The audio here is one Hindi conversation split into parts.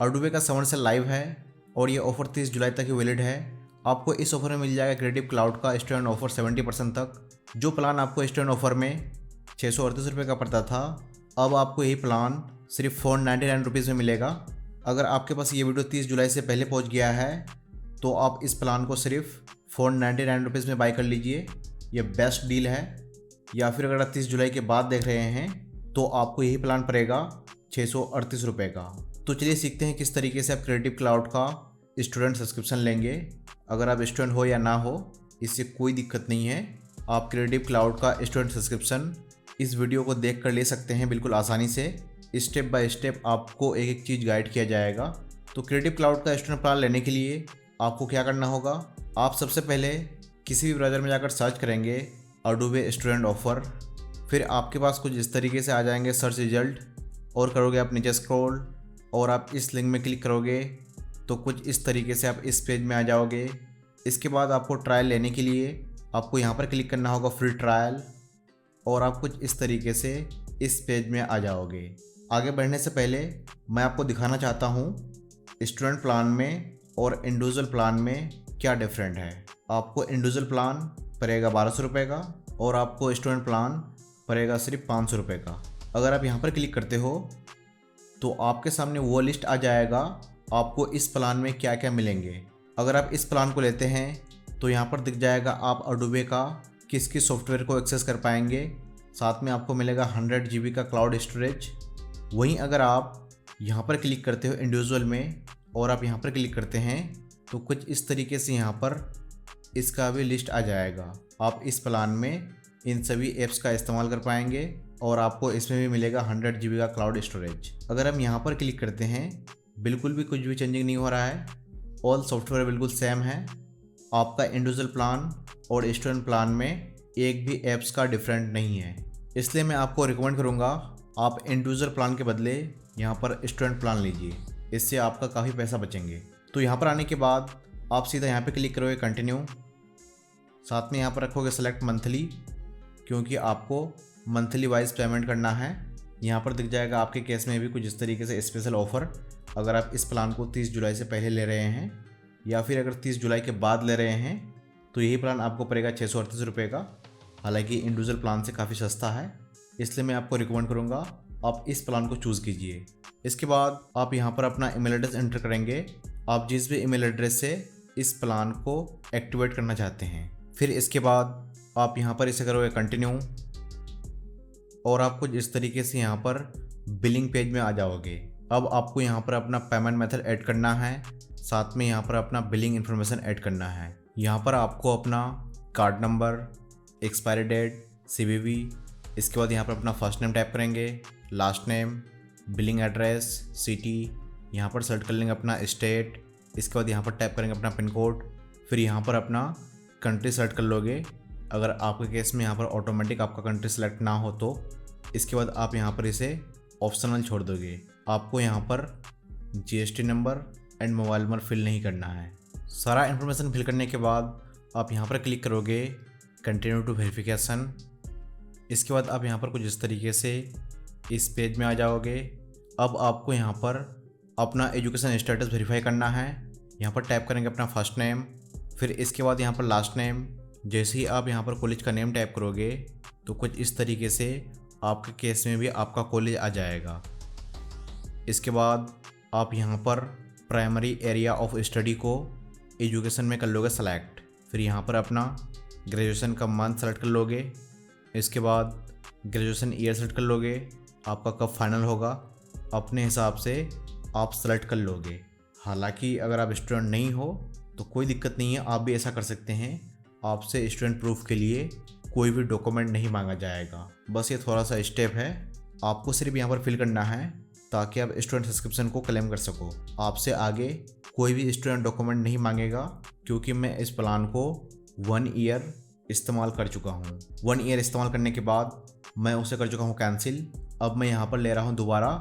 अडोबे का समर सेल लाइव है और ये ऑफर 30 जुलाई तक ही वैलिड है। आपको इस ऑफर में मिल जाएगा क्रिएटिव क्लाउड का स्टूडेंट ऑफर 70% तक। जो प्लान आपको स्टूडेंट ऑफर में 638 रुपये का पड़ता था, अब आपको यही प्लान सिर्फ 499 रुपीज़ में मिलेगा। अगर आपके पास ये वीडियो 30 जुलाई से पहले पहुंच गया है तो आप इस प्लान को सिर्फ 499 रुपीज़ में बाय कर लीजिए। ये बेस्ट डील है। या फिर अगर आप 30 जुलाई के बाद देख रहे हैं तो आपको यही प्लान पड़ेगा 638 रुपये का। तो चलिए सीखते हैं किस तरीके से आप क्रिएटिव क्लाउड का स्टूडेंट सब्सक्रिप्शन लेंगे। अगर आप स्टूडेंट हो या ना हो, इससे कोई दिक्कत नहीं है। आप क्रिएटिव क्लाउड का स्टूडेंट सब्सक्रिप्शन इस वीडियो को देख कर ले सकते हैं बिल्कुल आसानी से। स्टेप बाय स्टेप आपको एक एक चीज़ गाइड किया जाएगा। तो क्रिएटिव क्लाउड का स्टूडेंट प्लान लेने के लिए आपको क्या करना होगा, आप सबसे पहले किसी भी ब्राउज़र में जाकर सर्च करेंगे अडोबे स्टूडेंट ऑफर। फिर आपके पास कुछ इस तरीके से आ जाएंगे सर्च रिजल्ट, और करोगे आप नीचे स्क्रॉल और आप इस लिंक में क्लिक करोगे तो कुछ इस तरीके से आप इस पेज में आ जाओगे। इसके बाद आपको ट्रायल लेने के लिए आपको यहाँ पर क्लिक करना होगा फ्री ट्रायल, और आप कुछ इस तरीके से इस पेज में आ जाओगे। आगे बढ़ने से पहले मैं आपको दिखाना चाहता हूँ स्टूडेंट प्लान में और इंडिविजुअल प्लान में क्या डिफरेंट है। आपको इंडिविजुअल प्लान पड़ेगा 1200 रुपये का और आपको स्टूडेंट प्लान पड़ेगा सिर्फ 500 रुपये का। अगर आप यहाँ पर क्लिक करते हो तो आपके सामने वो लिस्ट आ जाएगा आपको इस प्लान में क्या क्या मिलेंगे। अगर आप इस प्लान को लेते हैं तो यहाँ पर दिख जाएगा आप अडोबे का किस किस सॉफ्टवेयर को एक्सेस कर पाएंगे। साथ में आपको मिलेगा 100 GB का क्लाउड स्टोरेज। वहीं अगर आप यहाँ पर क्लिक करते हो इंडिविजुअल में और आप यहाँ पर क्लिक करते हैं तो कुछ इस तरीके से यहाँ पर इसका भी लिस्ट आ जाएगा। आप इस प्लान में इन सभी ऐप्स का इस्तेमाल कर पाएंगे और आपको इसमें भी मिलेगा 100 GB का क्लाउड स्टोरेज। अगर हम यहाँ पर क्लिक करते हैं, बिल्कुल भी कुछ भी चेंजिंग नहीं हो रहा है, ऑल सॉफ्टवेयर बिल्कुल सेम है। आपका इंडिविजुअल प्लान और स्टूडेंट प्लान में एक भी ऐप्स का डिफरेंट नहीं है। इसलिए मैं आपको रिकमेंड करूँगा आप इंडिविजुअल प्लान के बदले यहाँ पर स्टूडेंट प्लान लीजिए, इससे आपका काफ़ी पैसा बचेंगे। तो यहाँ पर आने के बाद आप सीधा यहाँ पे क्लिक करोगे कंटिन्यू। साथ में यहाँ पर रखोगे सेलेक्ट मंथली, क्योंकि आपको मंथली वाइज पेमेंट करना है। यहाँ पर दिख जाएगा आपके केस में भी कुछ इस तरीके से स्पेशल ऑफ़र। अगर आप इस प्लान को 30 जुलाई से पहले ले रहे हैं या फिर अगर 30 जुलाई के बाद ले रहे हैं तो यही प्लान आपको पड़ेगा 638 रुपये का। हालांकि इंडिविजुअल प्लान से काफ़ी सस्ता है, इसलिए मैं आपको रिकमेंड करूँगा आप इस प्लान को चूज़ कीजिए। इसके बाद आप यहाँ पर अपना ईमेल एड्रेस एंटर करेंगे, आप जिस भी ईमेल एड्रेस से इस प्लान को एक्टिवेट करना चाहते हैं। फिर इसके बाद आप यहाँ पर इसे करोगे कंटिन्यू और आप कुछ इस तरीके से यहाँ पर बिलिंग पेज में आ जाओगे। अब आपको यहाँ पर अपना पेमेंट मेथड ऐड करना है, साथ में यहाँ पर अपना बिलिंग इन्फॉर्मेशन ऐड करना है। यहाँ पर आपको अपना card number, expiry date, CVV, इसके बाद यहाँ पर अपना फर्स्ट नेम टाइप करेंगे, last name, billing address, city, यहाँ पर सेलेक्ट कर लेंगे अपना स्टेट। इसके बाद यहाँ पर टाइप करेंगे अपना पिन कोड। फिर यहाँ पर अपना कंट्री सेलेक्ट कर लोगे, अगर आपके केस में यहाँ पर ऑटोमेटिक आपका कंट्री सेलेक्ट ना हो तो। इसके बाद आप यहाँ पर इसे ऑप्शनल छोड़ दोगे। आपको यहाँ पर GST number and mobile number fill नहीं करना है। सारा इन्फॉर्मेशन फिल करने के बाद आप यहाँ पर क्लिक करोगे कंटिन्यू टू वेरिफिकेशन। इसके बाद आप यहाँ पर कुछ इस तरीके से इस पेज में आ जाओगे। अब आपको यहाँ पर अपना एजुकेशन स्टेटस वेरीफाई करना है। यहाँ पर टाइप करेंगे अपना फर्स्ट नेम, फिर इसके बाद यहाँ पर लास्ट नेम। जैसे ही आप यहाँ पर कॉलेज का नेम टाइप करोगे तो कुछ इस तरीके से आपके केस में भी आपका कॉलेज आ जाएगा। इसके बाद आप यहाँ पर प्राइमरी एरिया ऑफ स्टडी को एजुकेशन में कर लोगे सेलेक्ट। फिर यहाँ पर अपना ग्रेजुएशन का मंथ सेलेक्ट कर लोगे। इसके बाद ग्रेजुएशन ईयर सेलेक्ट कर लोगे, आपका कब फाइनल होगा अपने हिसाब से आप सेलेक्ट कर लोगे। हालांकि अगर आप स्टूडेंट नहीं हो तो कोई दिक्कत नहीं है, आप भी ऐसा कर सकते हैं। आपसे स्टूडेंट प्रूफ के लिए कोई भी डॉक्यूमेंट नहीं मांगा जाएगा। बस ये थोड़ा सा स्टेप है, आपको सिर्फ यहाँ पर फिल करना है ताकि आप स्टूडेंट सब्सक्रिप्शन को क्लेम कर सको। आपसे आगे कोई भी स्टूडेंट डॉक्यूमेंट नहीं मांगेगा, क्योंकि मैं इस प्लान को 1 ईयर इस्तेमाल कर चुका हूँ। 1 ईयर इस्तेमाल करने के बाद मैं उसे कर चुका हूँ कैंसिल। अब मैं यहाँ पर ले रहा हूँ दोबारा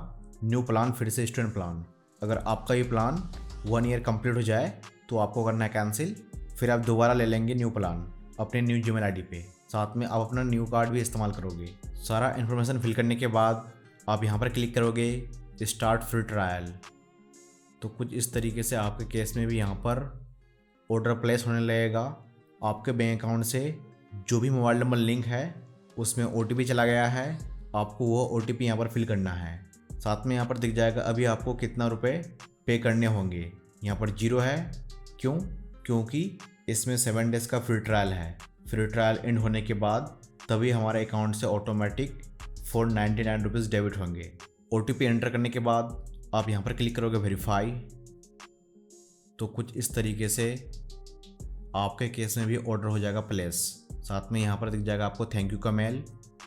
न्यू प्लान, फिर से स्टूडेंट प्लान। अगर आपका ये प्लान 1 ईयर कंप्लीट हो जाए तो आपको करना है कैंसिल। फिर आप दोबारा ले लेंगे न्यू प्लान अपने न्यू जीमेल आईडी पे। साथ में आप अपना न्यू कार्ड भी इस्तेमाल करोगे। सारा इन्फॉर्मेशन फिल करने के बाद आप यहाँ पर क्लिक करोगे स्टार्ट फ्री ट्रायल। तो कुछ इस तरीके से आपके केस में भी यहाँ पर ऑर्डर प्लेस होने लगेगा। आपके बैंक अकाउंट से जो भी मोबाइल नंबर लिंक है उसमें OTP चला गया है, आपको वो OTP यहाँ पर फिल करना है। साथ में यहाँ पर दिख जाएगा अभी आपको कितना रुपए पे करने होंगे। यहाँ पर 0 है। क्यों? क्योंकि इसमें 7 डेज़ का फ्री ट्रायल है। फ्री ट्रायल एंड होने के बाद तभी हमारे अकाउंट से ऑटोमेटिक 499 रुपीज़ डेबिट होंगे। OTP एंटर करने के बाद आप यहाँ पर क्लिक करोगे वेरीफाई। तो कुछ इस तरीके से आपके केस में भी ऑर्डर हो जाएगा प्लेस। साथ में यहाँ पर दिख जाएगा आपको थैंक यू का मेल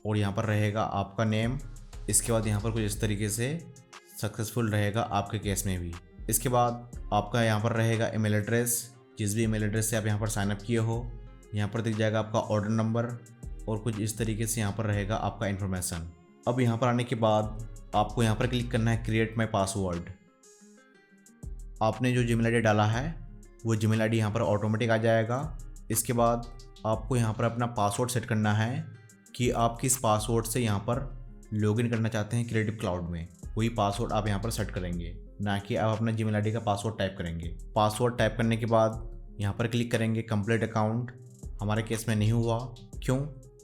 और यहाँ पर रहेगा आपका नेम। इसके बाद यहाँ पर कुछ इस तरीके से सक्सेसफुल रहेगा आपके केस में भी। इसके बाद आपका यहाँ पर रहेगा ईमेल एड्रेस, जिस भी ईमेल एड्रेस से आप यहाँ पर साइनअप किए हो। यहाँ पर दिख जाएगा आपका ऑर्डर नंबर और कुछ इस तरीके से यहाँ पर रहेगा आपका इन्फॉर्मेशन। अब यहाँ पर आने के बाद आपको यहाँ पर क्लिक करना है क्रिएट माई पासवर्ड। आपने जो जीमेल आईडी डाला है वो जीमेल आईडी यहाँ पर ऑटोमेटिक आ जाएगा। इसके बाद आपको यहाँ पर अपना पासवर्ड सेट करना है कि आप किस पासवर्ड से यहाँ पर लॉगिन करना चाहते हैं क्रिएटिव क्लाउड में। वही पासवर्ड आप यहाँ पर सेट करेंगे, ना कि आप अपना जीमेल आईडी का पासवर्ड टाइप करेंगे। पासवर्ड टाइप करने के बाद यहाँ पर क्लिक करेंगे कंप्लीट अकाउंट। हमारे केस में नहीं हुआ। क्यों?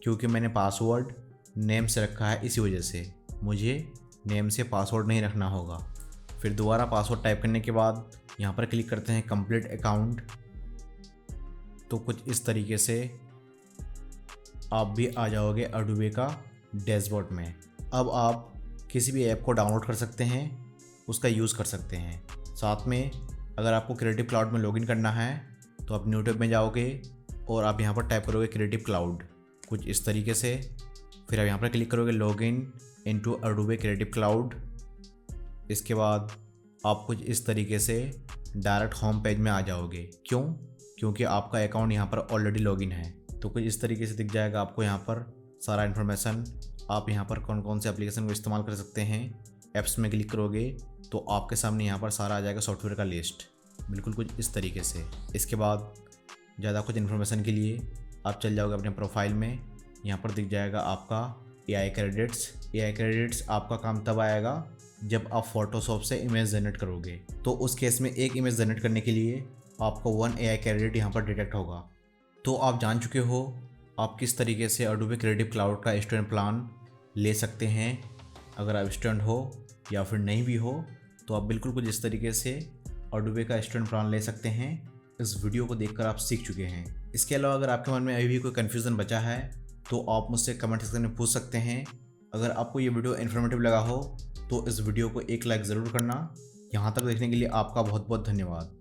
क्योंकि मैंने पासवर्ड नेम से रखा है, इसी वजह से मुझे नेम से पासवर्ड नहीं रखना होगा। फिर दोबारा पासवर्ड टाइप करने के बाद यहाँ पर क्लिक करते हैं कंप्लीट अकाउंट। तो कुछ इस तरीके से आप भी आ जाओगे अडोबे का डैशबोर्ड में। अब आप किसी भी ऐप को डाउनलोड कर सकते हैं, उसका यूज़ कर सकते हैं। साथ में अगर आपको क्रिएटिव क्लाउड में लॉगिन करना है तो आप यूट्यूब में जाओगे और आप यहाँ पर टाइप करोगे क्रिएटिव क्लाउड, कुछ इस तरीके से। फिर आप यहाँ पर क्लिक करोगे login into Adobe creative cloud. इसके बाद आप कुछ इस तरीके से डायरेक्ट होम पेज में आ जाओगे। क्यों? क्योंकि आपका अकाउंट यहाँ पर ऑलरेडी लॉगिन है। तो कुछ इस तरीके से दिख जाएगा आपको यहाँ पर सारा इन्फॉर्मेशन। आप यहाँ पर कौन कौन से एप्लीकेशन को इस्तेमाल कर सकते हैं। ऐप्स में क्लिक करोगे तो आपके सामने यहाँ पर सारा आ जाएगा सॉफ्टवेयर का लिस्ट, बिल्कुल कुछ इस तरीके से। इसके बाद ज़्यादा कुछ इन्फॉर्मेशन के लिए आप चल जाओगे अपने प्रोफाइल में। यहाँ पर दिख जाएगा आपका AI क्रेडिट्स। AI क्रेडिट्स आपका काम तब आएगा जब आप फोटोशॉप से इमेज जनरेट करोगे। तो उस केस में एक इमेज जनरेट करने के लिए आपको 1 AI क्रेडिट यहाँ पर डिटेक्ट होगा। तो आप जान चुके हो आप किस तरीके से अडोबे क्रिएटिव क्लाउड का स्टूडेंट प्लान ले सकते हैं। अगर आप स्टूडेंट हो या फिर नहीं भी हो तो आप बिल्कुल कुछ इस तरीके से अडोबे का स्टूडेंट प्लान ले सकते हैं। इस वीडियो को देखकर आप सीख चुके हैं। इसके अलावा अगर आपके मन में अभी भी कोई कन्फ्यूज़न बचा है तो आप मुझसे कमेंट सेक्शन में पूछ सकते हैं। अगर आपको ये वीडियो इन्फॉर्मेटिव लगा हो तो इस वीडियो को एक लाइक ज़रूर करना। यहाँ तक देखने के लिए आपका बहुत बहुत धन्यवाद।